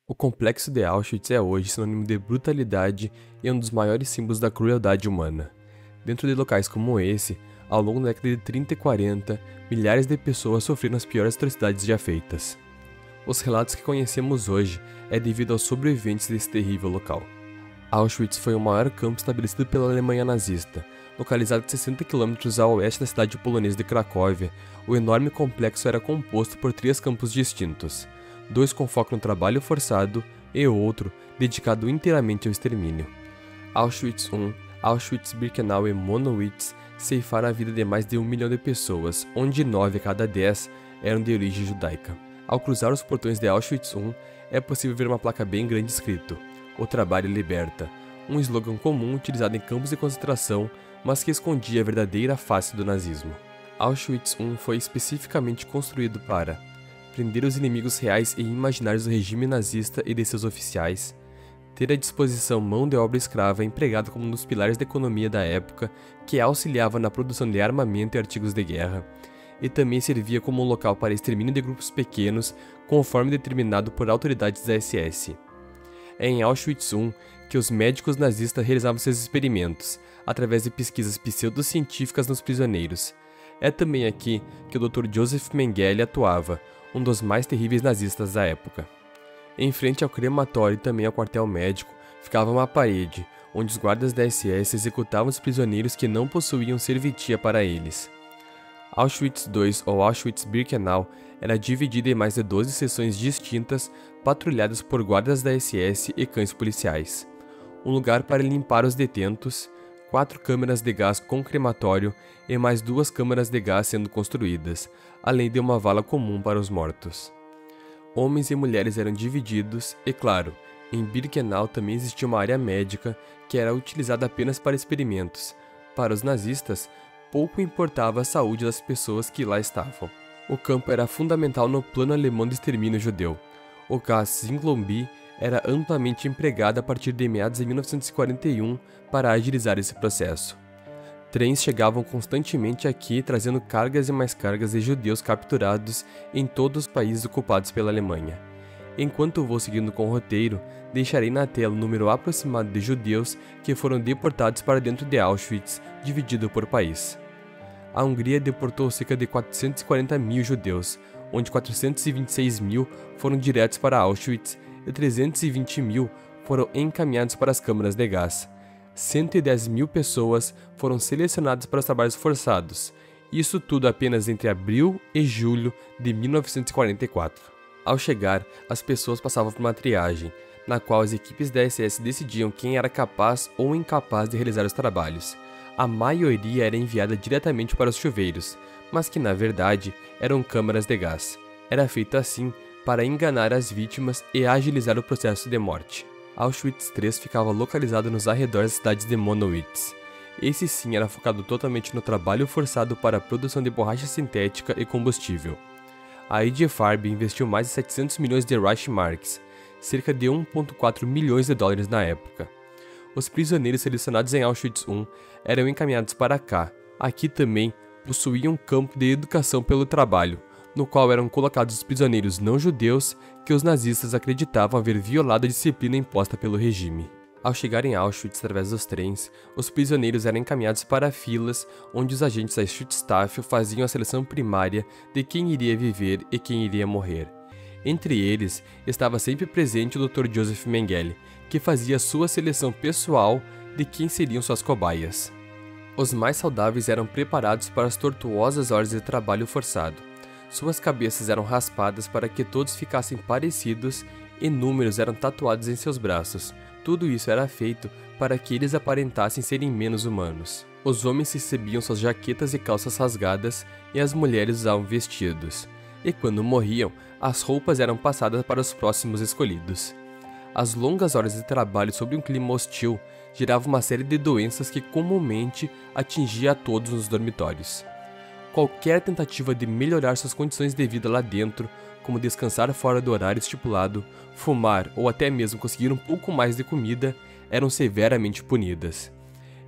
O complexo de Auschwitz é hoje sinônimo de brutalidade e é um dos maiores símbolos da crueldade humana. Dentro de locais como esse, ao longo da década de 30 e 40, milhares de pessoas sofreram as piores atrocidades já feitas. Os relatos que conhecemos hoje é devido aos sobreviventes desse terrível local. Auschwitz foi o maior campo estabelecido pela Alemanha nazista. Localizado a 60 km ao oeste da cidade polonesa de Cracóvia, o enorme complexo era composto por 3 campos distintos, 2 com foco no trabalho forçado e outro dedicado inteiramente ao extermínio. Auschwitz I, Auschwitz-Birkenau e Monowitz ceifaram a vida de mais de 1 milhão de pessoas, onde 9 a cada 10 eram de origem judaica. Ao cruzar os portões de Auschwitz I, é possível ver uma placa bem grande escrito: "O trabalho liberta", um slogan comum utilizado em campos de concentração, mas que escondia a verdadeira face do nazismo. Auschwitz I foi especificamente construído para prender os inimigos reais e imaginários do regime nazista e de seus oficiais, ter à disposição mão de obra escrava empregada como um dos pilares da economia da época, que auxiliava na produção de armamento e artigos de guerra, e também servia como um local para extermínio de grupos pequenos, conforme determinado por autoridades da SS. É em Auschwitz I que os médicos nazistas realizavam seus experimentos, através de pesquisas pseudocientíficas nos prisioneiros. É também aqui que o Dr. Josef Mengele atuava, um dos mais terríveis nazistas da época. Em frente ao crematório e também ao quartel médico, ficava uma parede, onde os guardas da SS executavam os prisioneiros que não possuíam serventia para eles. Auschwitz II, ou Auschwitz-Birkenau, era dividida em mais de 12 seções distintas, patrulhadas por guardas da SS e cães policiais. Um lugar para limpar os detentos, 4 câmeras de gás com crematório e mais 2 câmaras de gás sendo construídas, além de uma vala comum para os mortos. Homens e mulheres eram divididos e, claro, em Birkenau também existia uma área médica que era utilizada apenas para experimentos. Para os nazistas, pouco importava a saúde das pessoas que lá estavam. O campo era fundamental no plano alemão de extermínio judeu. O gás Zinglombi era amplamente empregado a partir de meados de 1941 para agilizar esse processo. Trens chegavam constantemente aqui trazendo cargas e mais cargas de judeus capturados em todos os países ocupados pela Alemanha. Enquanto vou seguindo com o roteiro, deixarei na tela o número aproximado de judeus que foram deportados para dentro de Auschwitz, dividido por país. A Hungria deportou cerca de 440 mil judeus, onde 426 mil foram diretos para Auschwitz e 320 mil foram encaminhados para as câmaras de gás. 110 mil pessoas foram selecionadas para os trabalhos forçados, isso tudo apenas entre abril e julho de 1944. Ao chegar, as pessoas passavam por uma triagem, na qual as equipes da SS decidiam quem era capaz ou incapaz de realizar os trabalhos. A maioria era enviada diretamente para os chuveiros, mas que na verdade eram câmaras de gás. Era feito assim para enganar as vítimas e agilizar o processo de morte. Auschwitz III ficava localizado nos arredores das cidades de Monowitz. Esse sim era focado totalmente no trabalho forçado para a produção de borracha sintética e combustível. A IG Farben investiu mais de 700 milhões de Reichsmarks, cerca de 1,4 milhões de dólares na época. Os prisioneiros selecionados em Auschwitz I eram encaminhados para cá. Aqui também possuía um campo de educação pelo trabalho, no qual eram colocados os prisioneiros não judeus que os nazistas acreditavam haver violado a disciplina imposta pelo regime. Ao chegar em Auschwitz através dos trens, os prisioneiros eram encaminhados para filas onde os agentes da Schutzstaffel faziam a seleção primária de quem iria viver e quem iria morrer. Entre eles, estava sempre presente o Dr. Josef Mengele, que fazia sua seleção pessoal de quem seriam suas cobaias. Os mais saudáveis eram preparados para as tortuosas horas de trabalho forçado. Suas cabeças eram raspadas para que todos ficassem parecidos e números eram tatuados em seus braços. Tudo isso era feito para que eles aparentassem serem menos humanos. Os homens recebiam suas jaquetas e calças rasgadas e as mulheres usavam vestidos. E quando morriam, as roupas eram passadas para os próximos escolhidos. As longas horas de trabalho sob um clima hostil geravam uma série de doenças que comumente atingia a todos nos dormitórios. Qualquer tentativa de melhorar suas condições de vida lá dentro, como descansar fora do horário estipulado, fumar ou até mesmo conseguir um pouco mais de comida, eram severamente punidas.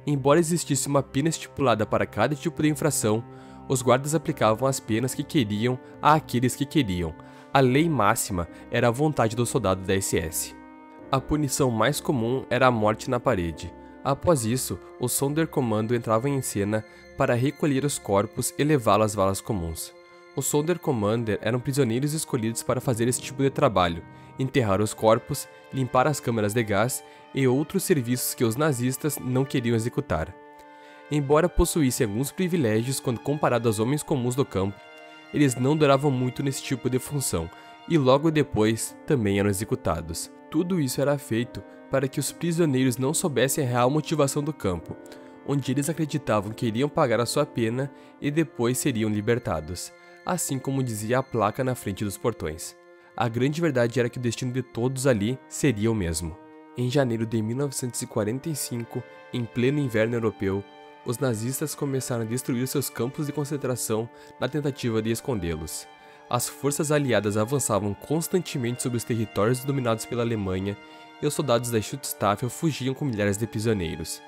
Embora existisse uma pena estipulada para cada tipo de infração, os guardas aplicavam as penas que queriam àqueles que queriam, A lei máxima era a vontade do soldado da SS. A punição mais comum era a morte na parede. Após isso, o Sonderkommando entrava em cena para recolher os corpos e levá-los às valas comuns. Os Sonderkommander eram prisioneiros escolhidos para fazer esse tipo de trabalho, enterrar os corpos, limpar as câmaras de gás e outros serviços que os nazistas não queriam executar. Embora possuíssem alguns privilégios quando comparado aos homens comuns do campo, eles não duravam muito nesse tipo de função e logo depois também eram executados. Tudo isso era feito para que os prisioneiros não soubessem a real motivação do campo, onde eles acreditavam que iriam pagar a sua pena e depois seriam libertados, assim como dizia a placa na frente dos portões. A grande verdade era que o destino de todos ali seria o mesmo. Em janeiro de 1945, em pleno inverno europeu, os nazistas começaram a destruir seus campos de concentração na tentativa de escondê-los. As forças aliadas avançavam constantemente sobre os territórios dominados pela Alemanha e os soldados da Schutzstaffel fugiam com milhares de prisioneiros.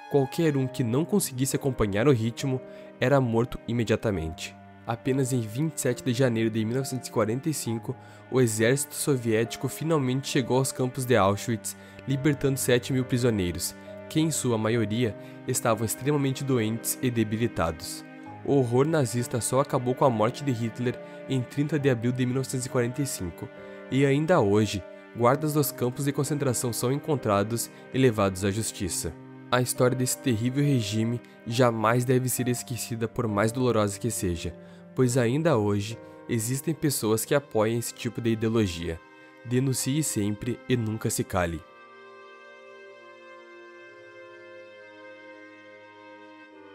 Qualquer um que não conseguisse acompanhar o ritmo era morto imediatamente. Apenas em 27 de janeiro de 1945, o exército soviético finalmente chegou aos campos de Auschwitz, libertando 7.000 prisioneiros, que em sua maioria estavam extremamente doentes e debilitados. O horror nazista só acabou com a morte de Hitler em 30 de abril de 1945, e ainda hoje, guardas dos campos de concentração são encontrados e levados à justiça. A história desse terrível regime jamais deve ser esquecida por mais dolorosa que seja, pois ainda hoje existem pessoas que apoiam esse tipo de ideologia. Denuncie sempre e nunca se cale.